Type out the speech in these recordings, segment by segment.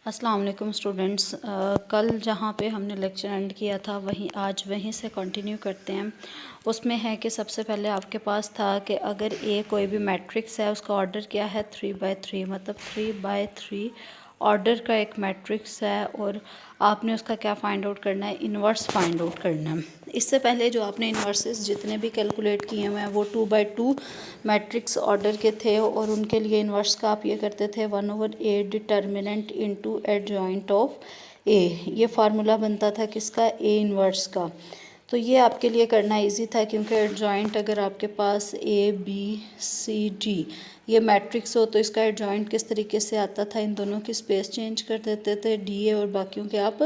अस्सलाम वालेकुम स्टूडेंट्स। कल जहाँ पे हमने लेक्चर एंड किया था आज वहीं से कंटिन्यू करते हैं। उसमें है कि सबसे पहले आपके पास था कि अगर ए कोई भी मैट्रिक्स है उसका ऑर्डर क्या है 3/3, मतलब 3/3 ऑर्डर का एक मैट्रिक्स है और आपने उसका क्या फाइंड आउट करना है, इन्वर्स फाइंड आउट करना है। इससे पहले जो आपने इन्वर्सेस जितने भी कैलकुलेट किए हुए हैं वो 2/2 मैट्रिक्स ऑर्डर के थे और उनके लिए इन्वर्स का आप ये करते थे 1/a determinant into adjoint of A. ये फार्मूला बनता था किसका, ए इन्वर्स का। तो ये आपके लिए करना इजी था क्योंकि एडजॉइंट अगर आपके पास ABCD ये मैट्रिक्स हो तो इसका एडजॉइंट किस तरीके से आता था, इन दोनों की स्पेस चेंज कर देते थे DA और बाकियों के आप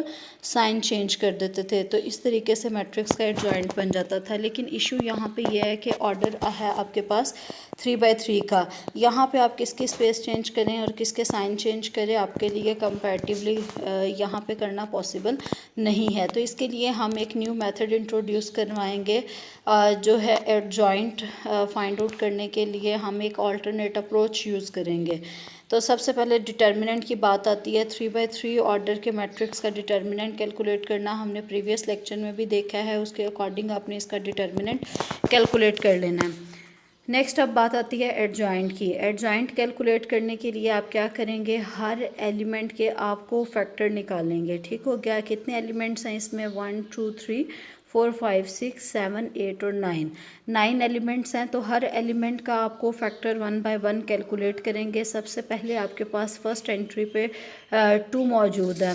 साइन चेंज कर देते थे, तो इस तरीके से मैट्रिक्स का एडजॉइंट बन जाता था। लेकिन इशू यहाँ पे ये है कि ऑर्डर है आपके पास 3/3 का। यहाँ पे आप किसकी स्पेस चेंज करें और किसके साइन चेंज करें आपके लिए कंपैरेटिवली यहाँ पे करना पॉसिबल नहीं है। तो इसके लिए हम एक न्यू मेथड इंट्रोड्यूस करवाएंगे जो है एडजॉइंट फाइंड आउट करने के लिए हम एक ऑल्टरनेट अप्रोच यूज़ करेंगे। तो सबसे पहले डिटर्मिनेंट की बात आती है। 3/3 ऑर्डर के मैट्रिक्स का डिटर्मिनेंट कैलकुलेट करना हमने प्रीवियस लेक्चर में भी देखा है, उसके अकॉर्डिंग आपने इसका डिटर्मिनेंट कैलकुलेट कर लेना है। नेक्स्ट अब बात आती है एडजॉइंट की। एडजॉइंट कैलकुलेट करने के लिए आप क्या करेंगे, हर एलिमेंट के आपको फैक्टर निकालेंगे। ठीक हो गया। कितने एलिमेंट्स हैं इसमें, 1 2 3 4 5 6 7 8 और 9 एलिमेंट्स हैं। तो हर एलिमेंट का आपको फैक्टर 1/1 कैलकुलेट करेंगे। सबसे पहले आपके पास फर्स्ट एंट्री पे 2 मौजूद है,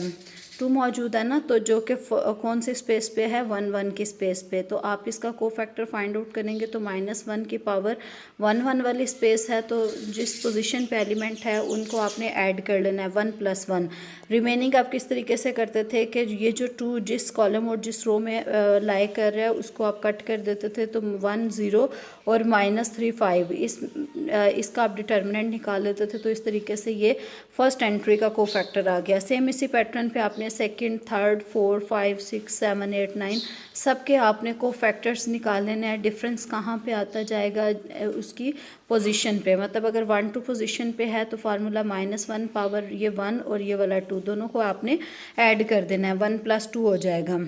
2 मौजूद है ना, तो जो कि कौन सी स्पेस पे है, 1 1 की स्पेस पे। तो आप इसका को फैक्टर फाइंड आउट करेंगे तो -1 की पावर 1 1 वाली स्पेस है, तो जिस पोजीशन पे एलिमेंट है उनको आपने ऐड कर लेना है 1 + 1। रिमेनिंग आप किस तरीके से करते थे कि ये जो 2 जिस कॉलम और जिस रो में लाई कर रहा है उसको आप कट कर देते थे, तो 1 0 और -3 5 इसका आप डिटर्मिनेंट निकाल लेते थे। तो इस तरीके से ये फर्स्ट एंट्री का को फैक्टर आ गया। सेम इसी पैटर्न पे आपने सेकंड, थर्ड, 4 5 6 7 8 9 सबके आपने को फैक्टर्स निकाल लेने हैं। डिफरेंस कहाँ पे आता जाएगा, उसकी पोजीशन पे। मतलब अगर 1 2 पोजीशन पे है तो फार्मूला -1 पावर ये 1 और ये वाला 2 दोनों को आपने ऐड कर देना है, 1 + 2 हो जाएगा।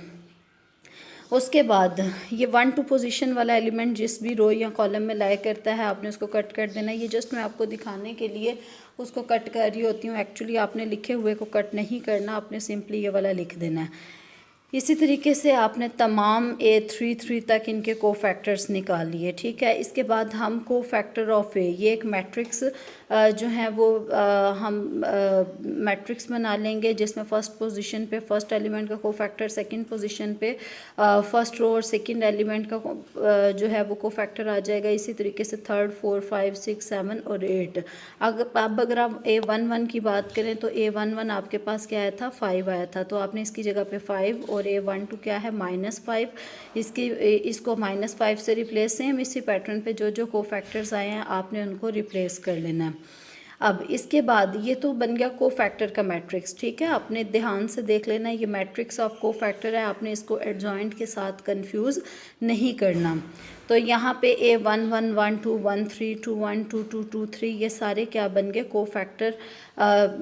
उसके बाद ये 1 2 पोजीशन वाला एलिमेंट जिस भी रो या कॉलम में लाई करता है आपने उसको कट कर देना है। ये जस्ट मैं आपको दिखाने के लिए उसको कट कर रही होती हूँ, एक्चुअली आपने लिखे हुए को कट नहीं करना, आपने सिंपली ये वाला लिख देना है। इसी तरीके से आपने तमाम A3 तक इनके को फैक्टर्स निकाल लिए। ठीक है। इसके बाद हम को फैक्टर ऑफ ए, ये एक मैट्रिक्स जो है वो हम मैट्रिक्स बना लेंगे जिसमें फर्स्ट पोजीशन पे फर्स्ट एलिमेंट का को फैक्टर, सेकंड पोजीशन पे फर्स्ट रो और सेकंड एलिमेंट का जो है वो को फैक्टर आ जाएगा। इसी तरीके से थर्ड, 4 5 6 7 और 8। अगर आप A11 की बात करें तो A11 आपके पास क्या आया था, 5 आया था, तो आपने इसकी जगह पे 5 और A12 क्या है, -5। इसको -5 से रिप्लेस, सेम इसी पैटर्न पे जो जो को फैक्टर्स आए हैं आपने उनको रिप्लेस कर लेना है। अब इसके बाद ये तो बन गया को फैक्टर का मैट्रिक्स। ठीक है, आपने ध्यान से देख लेना, ये मैट्रिक्स ऑफ को फैक्टर है, आपने इसको एडजॉइंट के साथ कंफ्यूज नहीं करना। तो यहाँ पे A1 1 1 2 1 3 2 1 2 2 2 3 ये सारे क्या बन गए, को फैक्टर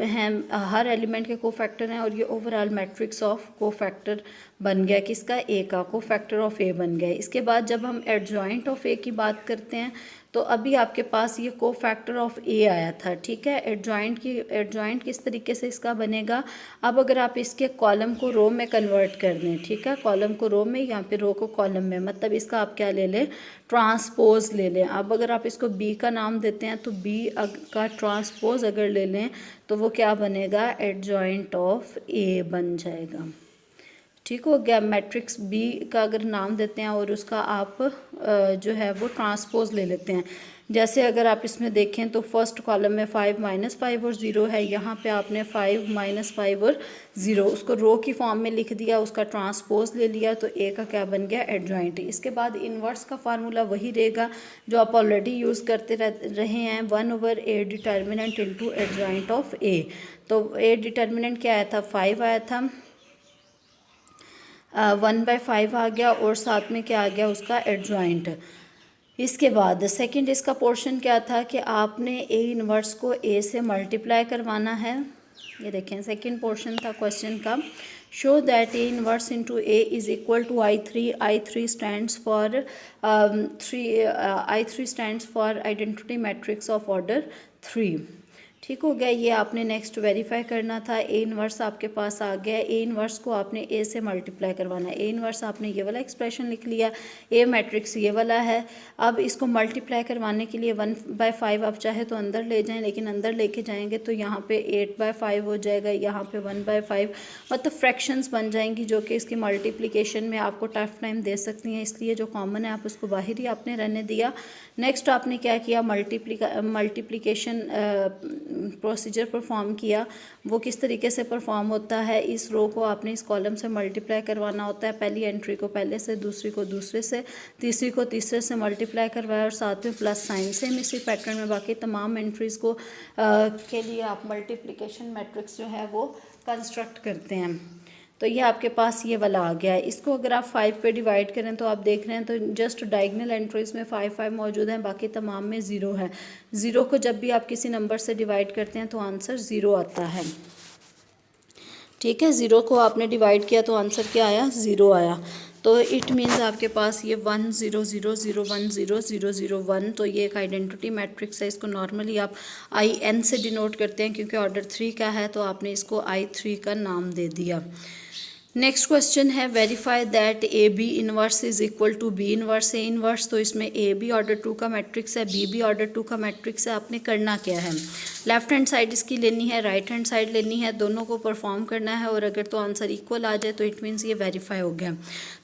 हैं, हर एलिमेंट के को फैक्टर हैं और ये ओवरऑल मैट्रिक्स ऑफ को फैक्टर बन गया किसका, ए का, को फैक्टर ऑफ ए बन गया। इसके बाद जब हम एडजॉइंट ऑफ ए की बात करते हैं तो अभी आपके पास ये को फैक्टर ऑफ ए आया था। ठीक है, एडजॉइंट किस तरीके से इसका बनेगा, अब अगर आप इसके कॉलम को रो में कन्वर्ट कर दें, ठीक है, कॉलम को रो में या फिर रो को कॉलम में, मतलब इसका आप क्या ले लें, ट्रांसपोज ले लें। अब अगर आप इसको बी का नाम देते हैं तो बी का ट्रांसपोज अगर ले लें तो वो क्या बनेगा, एडजॉइंट ऑफ ए बन जाएगा। ठीक हो गया। मैट्रिक्स बी का अगर नाम देते हैं और उसका आप जो है वो ट्रांसपोज ले लेते हैं। जैसे अगर आप इसमें देखें तो फर्स्ट कॉलम में 5 -5 और 0 है, यहाँ पे आपने 5 -5 और 0 उसको रो की फॉर्म में लिख दिया, उसका ट्रांसपोज ले लिया, तो ए का क्या बन गया, एडजॉइंट। इसके बाद इन्वर्स का फार्मूला वही रहेगा जो आप ऑलरेडी यूज़ करते रहे हैं, 1/a determinant into adjoint of A. तो ए डिटर्मिनेंट क्या आया था, 5 आया था, 1/5 आ गया और साथ में क्या आ गया, उसका एडजॉइंट। इसके बाद सेकंड इसका पोर्शन क्या था कि आपने ए इन्वर्स को ए से मल्टीप्लाई करवाना है, ये देखें सेकंड पोर्शन था क्वेश्चन का। Show that A inverse into A is equal to I3 stands for I3 stands for identity matrix of order 3। ठीक हो गया। ये आपने नेक्स्ट वेरीफाई करना था। ए इनवर्स आपके पास आ गया। ए इनवर्स को आपने ए से मल्टीप्लाई करवाना है। ए इनवर्स आपने ये वाला एक्सप्रेशन लिख लिया, ए मैट्रिक्स ये वाला है। अब इसको मल्टीप्लाई करवाने के लिए 1/5 आप चाहे तो अंदर ले जाएं, लेकिन अंदर लेके जाएंगे तो यहाँ पे 8/5 हो जाएगा, यहाँ पे 1/5, मतलब फ्रैक्शंस बन जाएंगी जो कि इसकी मल्टीप्लिकेशन में आपको टफ टाइम दे सकती हैं। इसलिए जो कॉमन है आप उसको बाहर ही आपने रहने दिया। नेक्स्ट आपने क्या किया, मल्टीप्लिकेशन प्रोसीजर परफॉर्म किया। वो किस तरीके से परफॉर्म होता है, इस रो को आपने इस कॉलम से मल्टीप्लाई करवाना होता है। पहली एंट्री को पहले से, दूसरी को दूसरे से, तीसरी को तीसरे से मल्टीप्लाई करवाया और साथ में प्लस साइन। सेम इसी पैटर्न में बाकी तमाम एंट्रीज़ को के लिए आप मल्टीप्लिकेशन मैट्रिक्स जो है वो कंस्ट्रक्ट करते हैं। तो ये आपके पास ये वाला आ गया है। इसको अगर आप 5 पे डिवाइड करें तो आप देख रहे हैं तो जस्ट डायगोनल एंट्रीज में 5 मौजूद हैं, बाकी तमाम में 0 है। 0 को जब भी आप किसी नंबर से डिवाइड करते हैं तो आंसर 0 आता है। ठीक है, 0 को आपने डिवाइड किया तो आंसर क्या आया, 0 आया। तो इट मीन्स आपके पास ये 1 0 0 0 1 0 0 0 1, तो ये एक आइडेंटिटी मैट्रिक्स है। इसको नॉर्मली आप IN से डिनोट करते हैं क्योंकि ऑर्डर 3 का है, तो आपने इसको I3 का नाम दे दिया। नेक्स्ट क्वेश्चन है verify that A B inverse is equal to B inverse A inverse. तो इसमें ए बी ऑर्डर 2 का मैट्रिक्स है, बी भी ऑर्डर 2 का मैट्रिक्स है। आपने करना क्या है, लेफ्ट हैंड साइड इसकी लेनी है, राइट हैंड साइड लेनी है, दोनों को परफॉर्म करना है। और अगर तो आंसर इक्वल आ जाए तो इट मीन्स ये वेरीफाई हो गया।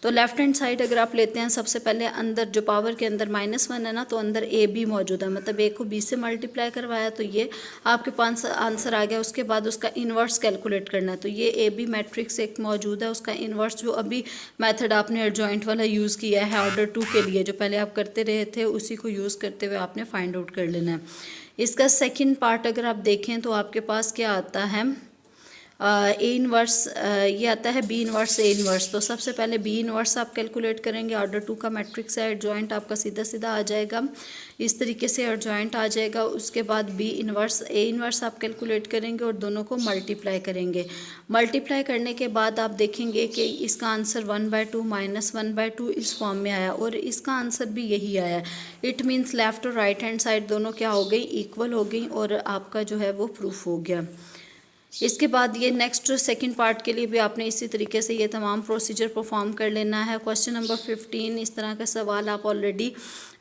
तो लेफ्ट हैंड साइड अगर आप लेते हैं, सबसे पहले अंदर जो पावर के अंदर -1 है ना, तो अंदर ए बी मौजूद है, मतलब ए को बी से मल्टीप्लाई करवाया तो ये आपके पास आंसर आ गया। उसके बाद उसका इन्वर्स कैलकुलेट करना है। तो ये ए बी मैट्रिक्स एक मौजूद है, उसका इन्वर्स जो अभी मेथड आपने एडजॉइंट वाला यूज़ किया है ऑर्डर 2 के लिए, जो पहले आप करते रहे थे उसी को यूज़ करते हुए आपने फाइंड आउट कर लेना है। इसका सेकंड पार्ट अगर आप देखें तो आपके पास क्या आता है, ए इनवर्स, ये आता है बी इनवर्स ए इनवर्स। तो सबसे पहले बी इनवर्स आप कैलकुलेट करेंगे, ऑर्डर 2 का मैट्रिक्स है, एडजॉइंट आपका सीधा सीधा आ जाएगा, इस तरीके से एडजॉइंट आ जाएगा। उसके बाद बी इनवर्स ए इनवर्स आप कैलकुलेट करेंगे और दोनों को मल्टीप्लाई करेंगे। मल्टीप्लाई करने के बाद आप देखेंगे कि इसका आंसर 1/2 -1/2 इस फॉर्म में आया और इसका आंसर भी यही आया। इट मीन्स लेफ़्ट और राइट हैंड साइड दोनों क्या हो गई, इक्वल हो गई और आपका जो है वो प्रूफ हो गया। इसके बाद ये नेक्स्ट सेकंड पार्ट के लिए भी आपने इसी तरीके से ये तमाम प्रोसीजर परफॉर्म कर लेना है। क्वेश्चन नंबर 15, इस तरह का सवाल आप ऑलरेडी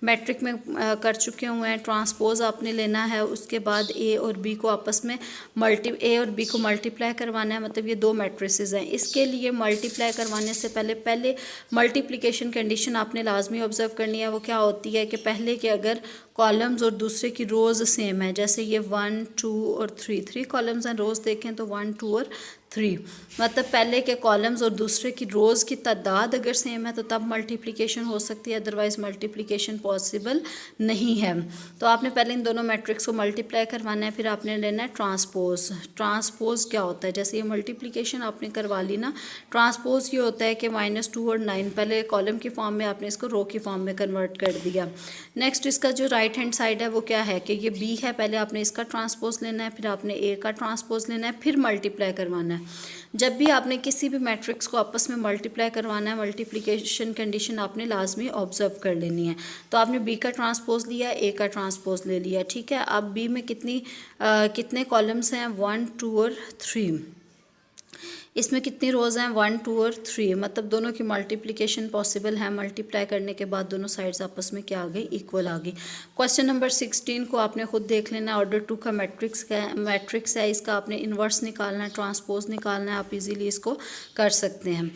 मैट्रिक में कर चुके हुए हैं। ट्रांसपोज आपने लेना है, उसके बाद ए और बी को आपस में ए और बी को मल्टीप्लाई करवाना है, मतलब ये 2 मैट्रिसेस हैं। इसके लिए मल्टीप्लाई करवाने से पहले मल्टीप्लिकेशन कंडीशन आपने लाजमी ऑब्जर्व करनी है। वो क्या होती है कि पहले के अगर कॉलम्स और दूसरे की रोज़ सेम है, जैसे ये 1 2 और 3 कॉलम्स हैं, रोज़ देखें तो 1 2 और 3, मतलब पहले के कॉलम्स और दूसरे की रोज़ की तादाद अगर सेम है तो तब मल्टीप्लिकेशन हो सकती है, अदरवाइज़ मल्टीप्लिकेशन पॉसिबल नहीं है। तो आपने पहले इन दोनों मैट्रिक्स को मल्टीप्लाई करवाना है, फिर आपने लेना है ट्रांसपोज। ट्रांसपोज क्या होता है, जैसे ये मल्टीप्लिकेशन आपने करवा ली ना, ट्रांसपोज ये होता है कि -2 और 9 पहले कॉलम की फॉर्म में आपने इसको रो की फॉर्म में कन्वर्ट कर दिया। नेक्स्ट इसका जो राइट हैंड साइड है वो क्या है कि ये बी है, पहले आपने इसका ट्रांसपोज लेना है, फिर आपने ए का ट्रांसपोज लेना है, फिर मल्टीप्लाई करवाना है। जब भी आपने किसी भी मैट्रिक्स को आपस में मल्टीप्लाई करवाना है, मल्टीप्लिकेशन कंडीशन आपने लाजमी ऑब्जर्व कर लेनी है। तो आपने बी का ट्रांसपोज लिया, ए का ट्रांसपोज ले लिया, ठीक है। अब बी में कितने कॉलम्स हैं, 1 2 और 3। इसमें कितनी रोज़ हैं, 1 2 और 3, मतलब दोनों की मल्टीप्लिकेशन पॉसिबल है। मल्टीप्लाई करने के बाद दोनों साइड्स आपस में क्या आ गई, इक्वल आ गई। क्वेश्चन नंबर 16 को आपने खुद देख लेना, ऑर्डर 2 का मैट्रिक्स है, इसका आपने इन्वर्स निकालना है, ट्रांसपोज निकालना है, आप इजीली इसको कर सकते हैं।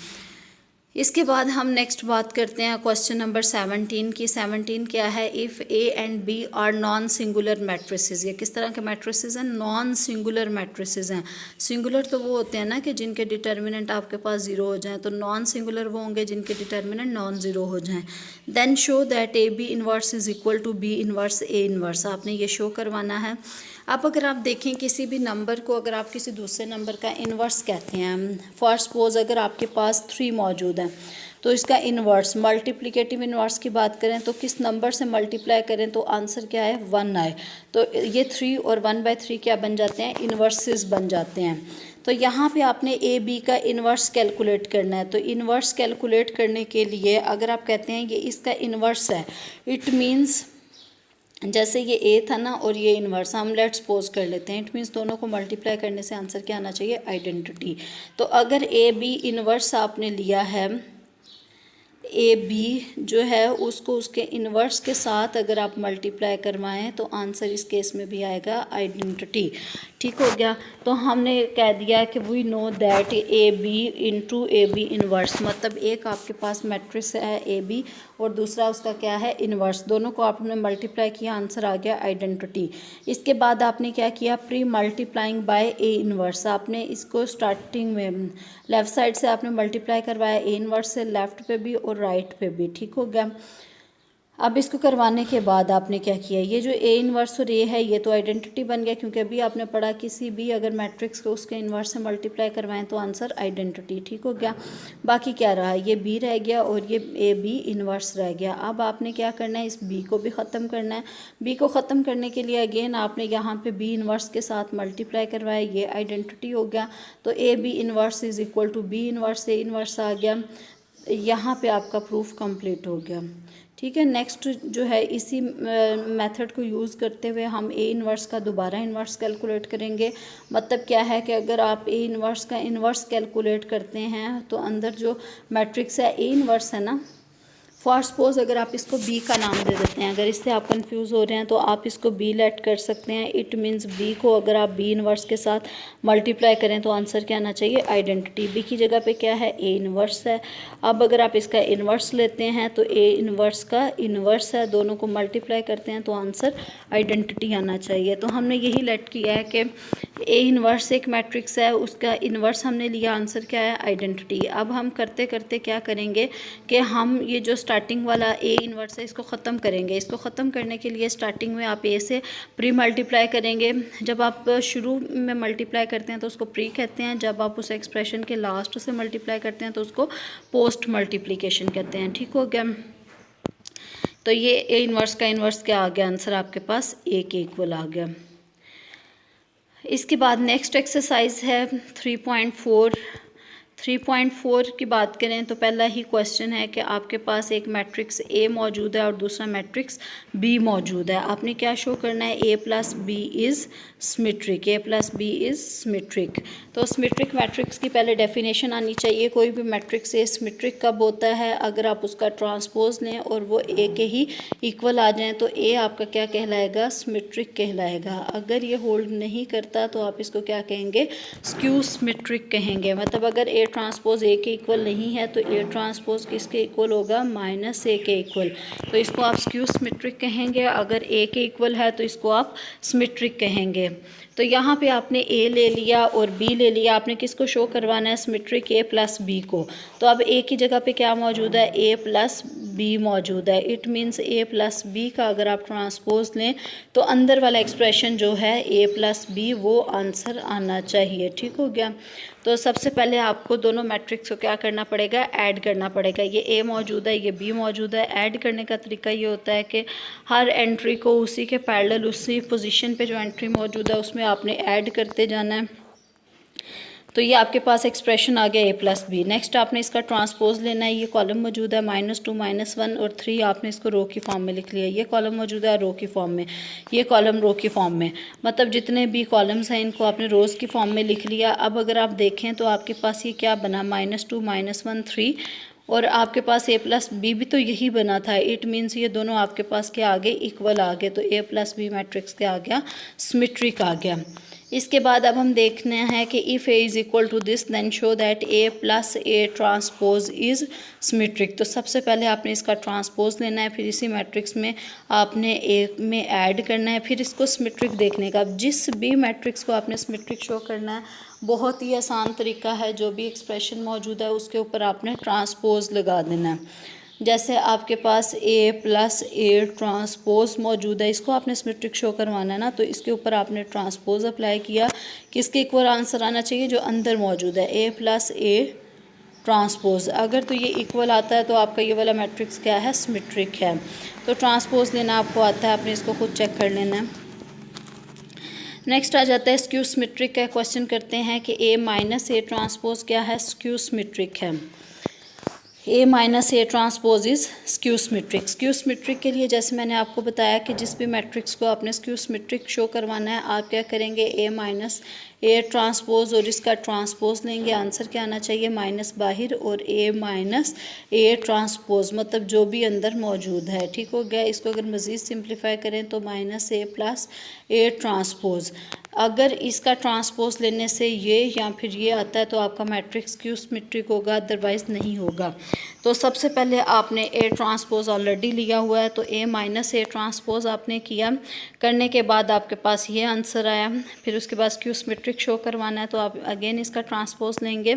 इसके बाद हम नेक्स्ट बात करते हैं क्वेश्चन नंबर 17 की। 17 क्या है, if A and B are non singular matrices. ये किस तरह के मैट्रिसेस हैं, नॉन सिंगुलर मैट्रिसेस हैं। सिंगुलर तो वो होते हैं ना कि जिनके डिटर्मिनेंट आपके पास 0 हो जाएं, तो नॉन सिंगुलर वो होंगे जिनके डिटर्मिनेंट नॉन ज़ीरो हो जाएं। Then show that A B inverse is equal to B inverse A inverse, आपने ये शो करवाना है। अब अगर आप देखें किसी भी नंबर को अगर आप किसी दूसरे नंबर का इन्वर्स कहते हैं, फॉर सपोज अगर आपके पास 3 मौजूद है तो इसका इन्वर्स मल्टीप्लिकेटिव इन्वर्स की बात करें तो किस नंबर से मल्टीप्लाई करें तो आंसर क्या है 1 आए। तो ये 3 और 1/3 क्या बन जाते हैं, इन्वर्सेस बन जाते हैं। तो यहाँ पे आपने ए बी का इन्वर्स कैलकुलेट करना है। तो इन्वर्स कैलकुलेट करने के लिए अगर आप कहते हैं ये इसका इन्वर्स है, इट मीन्स जैसे ये ए था ना और ये इन्वर्स, हम लेट्स सपोज कर लेते हैं, इट मीन्स दोनों को मल्टीप्लाई करने से आंसर क्या आना चाहिए, आइडेंटिटी। तो अगर ए बी इन्वर्स आपने लिया है, ए बी जो है उसको उसके इन्वर्स के साथ अगर आप मल्टीप्लाई करवाएं तो आंसर इस केस में भी आएगा आइडेंटिटी। ठीक हो गया। तो हमने कह दिया कि we know that A B into A B inverse, मतलब एक आपके पास मैट्रिक्स है ए बी और दूसरा उसका क्या है, इन्वर्स। दोनों को आपने मल्टीप्लाई किया, आंसर आ गया आइडेंटिटी। इसके बाद आपने क्या किया, pre multiplying by A inverse, आपने इसको स्टार्टिंग में लेफ़्ट साइड से आपने मल्टीप्लाई करवाया ए इन्वर्स से, लेफ़्ट पे भी और राइट पे भी। ठीक हो गया। अब इसको करवाने के बाद आपने क्या किया, ये जो ए इन्वर्स और ए है ये तो आइडेंटिटी बन गया, क्योंकि अभी आपने पढ़ा किसी भी अगर मैट्रिक्स को उसके इन्वर्स से मल्टीप्लाई करवाएं तो आंसर आइडेंटिटी। ठीक हो गया। बाकी क्या रहा, ये बी रह गया और ये ए बी इन्वर्स रह गया। अब आपने क्या करना है, इस बी को भी ख़त्म करना है। बी को ख़त्म करने के लिए अगेन आपने यहाँ पे बी इन्वर्स के साथ मल्टीप्लाई करवाया, ये आइडेंटिटी हो गया। तो A B inverse is equal to B inverse, A inverse आ गया। यहाँ पे आपका प्रूफ कंप्लीट हो गया। ठीक है। नेक्स्ट जो है इसी मेथड को यूज़ करते हुए हम ए इन्वर्स का दोबारा इन्वर्स कैलकुलेट करेंगे। मतलब क्या है कि अगर आप ए इन्वर्स का इन्वर्स कैलकुलेट करते हैं तो अंदर जो मैट्रिक्स है ए इन्वर्स है ना, फॉर सपोज अगर आप इसको बी का नाम दे देते हैं, अगर इससे आप कंफ्यूज हो रहे हैं तो आप इसको बी लेट कर सकते हैं। इट मीन्स बी को अगर आप बी इन्वर्स के साथ मल्टीप्लाई करें तो आंसर क्या आना चाहिए, आइडेंटिटी। बी की जगह पे क्या है, ए इन्वर्स है। अब अगर आप इसका इन्वर्स लेते हैं तो ए इन्वर्स का इन्वर्स है, दोनों को मल्टीप्लाई करते हैं तो आंसर आइडेंटिटी आना चाहिए। तो हमने यही लेट किया है कि ए इन्वर्स एक मैट्रिक्स है, उसका इन्वर्स हमने लिया, आंसर क्या है, आइडेंटिटी। अब हम करते करते क्या करेंगे कि हम ये जो स्टार्टिंग वाला ए इन्वर्स है इसको ख़त्म करेंगे। इसको ख़त्म करने के लिए स्टार्टिंग में आप ए से प्री मल्टीप्लाई करेंगे। जब आप शुरू में मल्टीप्लाई करते हैं तो उसको प्री कहते हैं, जब आप उस एक्सप्रेशन के लास्ट से मल्टीप्लाई करते हैं तो उसको पोस्ट मल्टीप्लिकेशन कहते हैं। ठीक हो गया। तो ये ए इन्वर्स का इन्वर्स क्या आ गया, आंसर आपके पास ए के इक्वल आ गया। इसके बाद नेक्स्ट एक्सरसाइज है 3.4। 3.4 की बात करें तो पहला ही क्वेश्चन है कि आपके पास एक मैट्रिक्स ए मौजूद है और दूसरा मैट्रिक्स बी मौजूद है। आपने क्या शो करना है, A plus B is symmetric, A plus B is symmetric. तो सिमेट्रिक मैट्रिक्स की पहले डेफिनेशन आनी चाहिए। कोई भी मैट्रिक्स ए सिमेट्रिक कब होता है, अगर आप उसका ट्रांसपोज लें और वो ए के ही इक्वल आ जाएँ तो ए आपका क्या कहलाएगा, सिमेट्रिक कहलाएगा। अगर ये होल्ड नहीं करता तो आप इसको क्या कहेंगे, स्क्यू सिमेट्रिक कहेंगे। मतलब अगर ए ट्रांसपोज ए के इक्वल नहीं है तो ए ट्रांसपोज किसके इक्वल होगा, माइनस ए के इक्वल। तो इसको आप स्क्यू सिमेट्रिक कहेंगे। अगर ए के इक्वल है तो इसको आप सिमेट्रिक कहेंगे। तो यहाँ पे आपने ए ले लिया और बी ले लिया, आपने किसको शो करवाना है, सिमेट्रिक ए प्लस बी को। तो अब ए की जगह पे क्या मौजूद है, ए प्लस बी मौजूद है। It means A plus B का अगर आप ट्रांसपोज लें तो अंदर वाला एक्सप्रेशन जो है ए प्लस बी वो आंसर आना चाहिए। ठीक हो गया। तो सबसे पहले आपको दोनों मैट्रिक्स को क्या करना पड़ेगा, ऐड करना पड़ेगा। ये ए मौजूद है, ये बी मौजूद है। ऐड करने का तरीका ये होता है कि हर एंट्री को उसी के पैरेलल, उसी पोजीशन पे जो एंट्री मौजूद है उसमें आपने ऐड करते जाना है। तो ये आपके पास एक्सप्रेशन आ गया ए प्लस बी। नेक्स्ट आपने इसका ट्रांसपोज लेना है। ये कॉलम मौजूद है -2 -1 और 3, आपने इसको रो की फॉर्म में लिख लिया। ये कॉलम मौजूद है रो की फॉर्म में, ये कॉलम रो की फॉर्म में, मतलब जितने भी कॉलम्स हैं इनको आपने रोज़ की फॉर्म में लिख लिया। अब अगर आप देखें तो आपके पास ये क्या बना, -2 -1 3, और आपके पास ए प्लस बी भी तो यही बना था। इट मीन्स ये दोनों आपके पास क्या आ गए, इक्वल आ गए। तो ए प्लस बी मैट्रिक्स क्या आ गया, सिमेट्रिक आ गया। इसके बाद अब हम देखने हैं कि if A is equal to this then show that A plus A transpose is symmetric. तो सबसे पहले आपने इसका ट्रांसपोज लेना है, फिर इसी मैट्रिक्स में आपने ए में ऐड करना है, फिर इसको सिमेट्रिक देखने का। जिस भी मैट्रिक्स को आपने सिमेट्रिक शो करना है, बहुत ही आसान तरीका है। जो भी एक्सप्रेशन मौजूद है उसके ऊपर आपने ट्रांसपोज लगा देना है। जैसे आपके पास ए प्लस ए ट्रांसपोज मौजूद है, इसको आपने सिमेट्रिक शो करवाना है ना, तो इसके ऊपर आपने ट्रांसपोज अप्लाई किया, किसके इक्वल आंसर आना चाहिए, जो अंदर मौजूद है, ए प्लस ए ट्रांसपोज। अगर तो ये इक्वल आता है तो आपका ये वाला मैट्रिक्स क्या है, सिमेट्रिक है। तो ट्रांसपोज लेना आपको आता है, आपने इसको खुद चेक कर लेना है। नेक्स्ट आ जाता है स्क्यू सिमेट्रिक का क्वेश्चन करते हैं कि ए माइनस ए ट्रांसपोज क्या है, स्क्यू सिमेट्रिक है। A minus A transpose is skew symmetric. Skew symmetric के लिए जैसे मैंने आपको बताया कि जिस भी मैट्रिक्स को आपने स्क्यू सिमेट्रिक शो करवाना है, आप क्या करेंगे, ए माइनस ए ट्रांसपोज और इसका ट्रांसपोज लेंगे, आंसर क्या आना चाहिए, माइनस बाहर, और ए माइनस ए ट्रांसपोज मतलब जो भी अंदर मौजूद है। ठीक हो गया। इसको अगर मज़ीद सिंप्लीफाई करें तो minus A plus A transpose. अगर इसका ट्रांसपोज लेने से ये या फिर ये आता है तो आपका मैट्रिक्स स्क्यू सिमेट्रिक होगा, अदरवाइज़ नहीं होगा। तो सबसे पहले आपने ए ट्रांसपोज ऑलरेडी लिया हुआ है, तो ए माइनस ए ट्रांसपोज आपने किया, करने के बाद आपके पास ये आंसर आया। फिर उसके बाद स्क्यू सिमेट्रिक शो करवाना है तो आप अगेन इसका ट्रांसपोज लेंगे,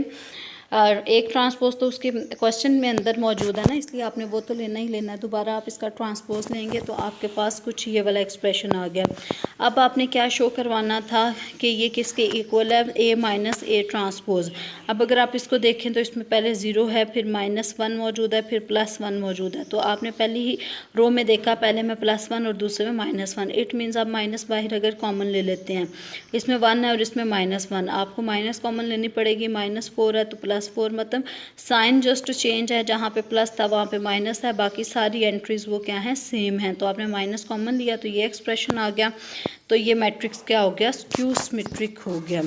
और एक ट्रांसपोज तो उसके क्वेश्चन में अंदर मौजूद है ना, इसलिए आपने वो तो लेना ही लेना है। दोबारा आप इसका ट्रांसपोज लेंगे तो आपके पास कुछ ये वाला एक्सप्रेशन आ गया। अब आपने क्या शो करवाना था कि ये किसके इक्वल है, ए माइनस ए ट्रांसपोज। अब अगर आप इसको देखें तो इसमें पहले ज़ीरो है, फिर -1 मौजूद है, फिर +1 मौजूद है। तो आपने पहली ही रो में देखा, पहले में +1 और दूसरे में -1। इट मीन्स आप माइनस बाहर अगर कॉमन ले लेते हैं, इसमें 1 है और इसमें -1, आपको माइनस कॉमन लेनी पड़ेगी। -4 है तो +4, मतलब साइन जस्ट चेंज है, जहाँ पे प्लस था वहाँ पे माइनस है, बाकी सारी एंट्रीज वो क्या हैं, सेम हैं। तो आपने माइनस कॉमन लिया तो ये एक्सप्रेशन आ गया। तो ये मैट्रिक्स क्या हो गया, स्क्यू सिमेट्रिक हो गया।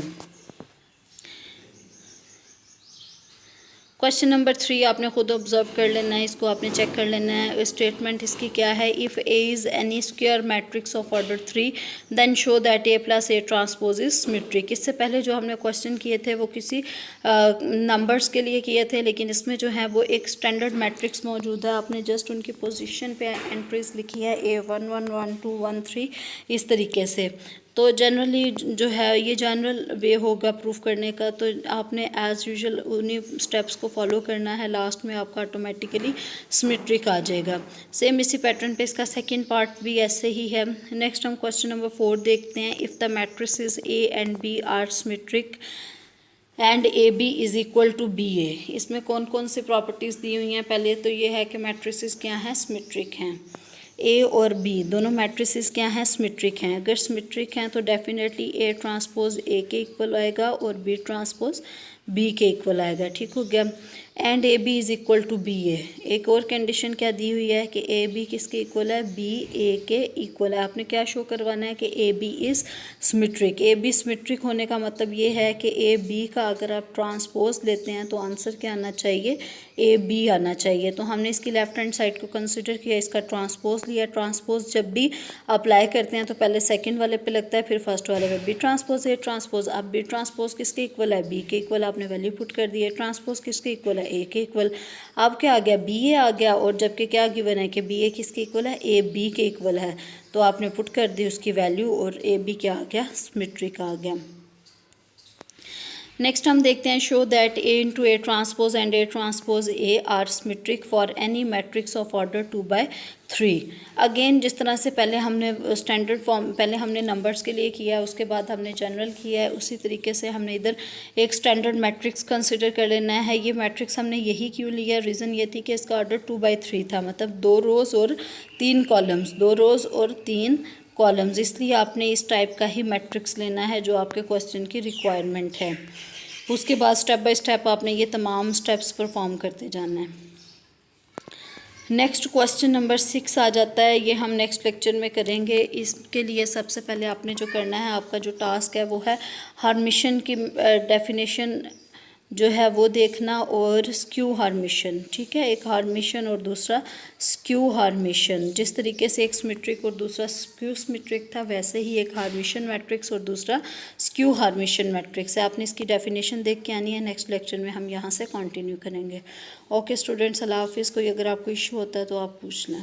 क्वेश्चन नंबर 3 आपने खुद ऑब्जर्व कर लेना है, इसको आपने चेक कर लेना है। स्टेटमेंट इसकी क्या है, if A is any square matrix of order 3 then show that A plus A transpose is symmetric. इससे पहले जो हमने क्वेश्चन किए थे वो किसी नंबर्स के लिए किए थे, लेकिन इसमें जो है वो एक स्टैंडर्ड मैट्रिक्स मौजूद है। आपने जस्ट उनकी पोजीशन पे एंट्रीज लिखी है, A1 1 1 2 1 3 इस तरीके से। तो जनरली जो है ये जनरल वे होगा प्रूफ करने का, तो आपने एज़ यूजुअल उन्हीं स्टेप्स को फॉलो करना है, लास्ट में आपका ऑटोमेटिकली सिमेट्रिक आ जाएगा। सेम इसी पैटर्न पे इसका सेकंड पार्ट भी ऐसे ही है। नेक्स्ट हम क्वेश्चन नंबर 4 देखते हैं। If the matrices A and B are symmetric and A B is equal to B A. इसमें कौन कौन सी प्रॉपर्टीज़ दी हुई हैं, पहले तो ये है कि मैट्रिसेस क्या हैं, सिमेट्रिक हैं। ए और बी दोनों मैट्रिसेस क्या हैं, सिमेट्रिक हैं। अगर सिमेट्रिक हैं तो डेफिनेटली ए ट्रांसपोज ए के इक्वल आएगा और बी ट्रांसपोज बी के इक्वल आएगा। ठीक हो गया। And A B is equal to B A. एक और कंडीशन क्या दी हुई है कि ए बी किसके इक्वल है, बी ए के इक्वल है। आपने क्या शो करवाना है कि A B is symmetric. A B symmetric होने का मतलब ये है कि ए बी का अगर आप ट्रांसपोज लेते हैं तो आंसर क्या आना चाहिए, ए बी आना चाहिए। तो हमने इसकी लेफ्ट हैंड साइड को कंसिडर किया, इसका ट्रांसपोज लिया। ट्रांसपोज जब भी अप्लाई करते हैं तो पहले सेकंड वाले पे लगता है, फिर फर्स्ट वाले पे। बी ट्रांसपोज ए ट्रांसपोज, अब बी ट्रांसपोज किसके इक्वल है, बी के इक्वल। आपने वैल्यू पुट कर दी है। ट्रांसपोज किसके इक्वल है, ए के इक्वल। अब क्या आ गया, बी ए आ गया, और जबकि क्या गिवन है कि बी ए किसके इक्वल है, ए बी के इक्वल है। तो आपने पुट कर दी उसकी वैल्यू और ए बी क्या आ गया, सिमेट्रिक आ गया। नेक्स्ट हम देखते हैं, show that A into A transpose and A transpose A R symmetric for any matrix of order 2/3। Again जिस तरह से पहले हमने स्टैंडर्ड फॉर्म, पहले हमने नंबर्स के लिए किया है, उसके बाद हमने जनरल किया है, उसी तरीके से हमने इधर एक स्टैंडर्ड मैट्रिक्स कंसिडर कर लेना है। ये मैट्रिक्स हमने यही क्यों लिया, रीज़न ये थी कि इसका ऑर्डर 2/3 था, मतलब 2 रोज़ और 3 कॉलम्स, 2 रोज़ और 3 कॉलम्स, इसलिए आपने इस टाइप का ही मैट्रिक्स लेना है जो आपके क्वेश्चन की रिक्वायरमेंट है। उसके बाद स्टेप बाय स्टेप आपने ये तमाम स्टेप्स परफॉर्म करते जाना है। नेक्स्ट क्वेश्चन नंबर 6 आ जाता है, ये हम नेक्स्ट लेक्चर में करेंगे। इसके लिए सबसे पहले आपने जो करना है, आपका जो टास्क है वो है हर्मिशन की डेफिनेशन जो है वो देखना और स्क्यू हार्मिशन। ठीक है, एक हार्मिशन और दूसरा स्क्यू हार्मिशन। जिस तरीके से एक सिमेट्रिक और दूसरा स्क्यू सिमेट्रिक था, वैसे ही एक हार्मिशन मैट्रिक्स और दूसरा स्क्यू हार्मिशन मैट्रिक्स है। आपने इसकी डेफिनेशन देख के आनी है। नेक्स्ट लेक्चर में हम यहाँ से कंटिन्यू करेंगे। ओके स्टूडेंट्स, अल्लाह हाफिज़। कोई अगर आपको इशू होता है तो आप पूछ लें।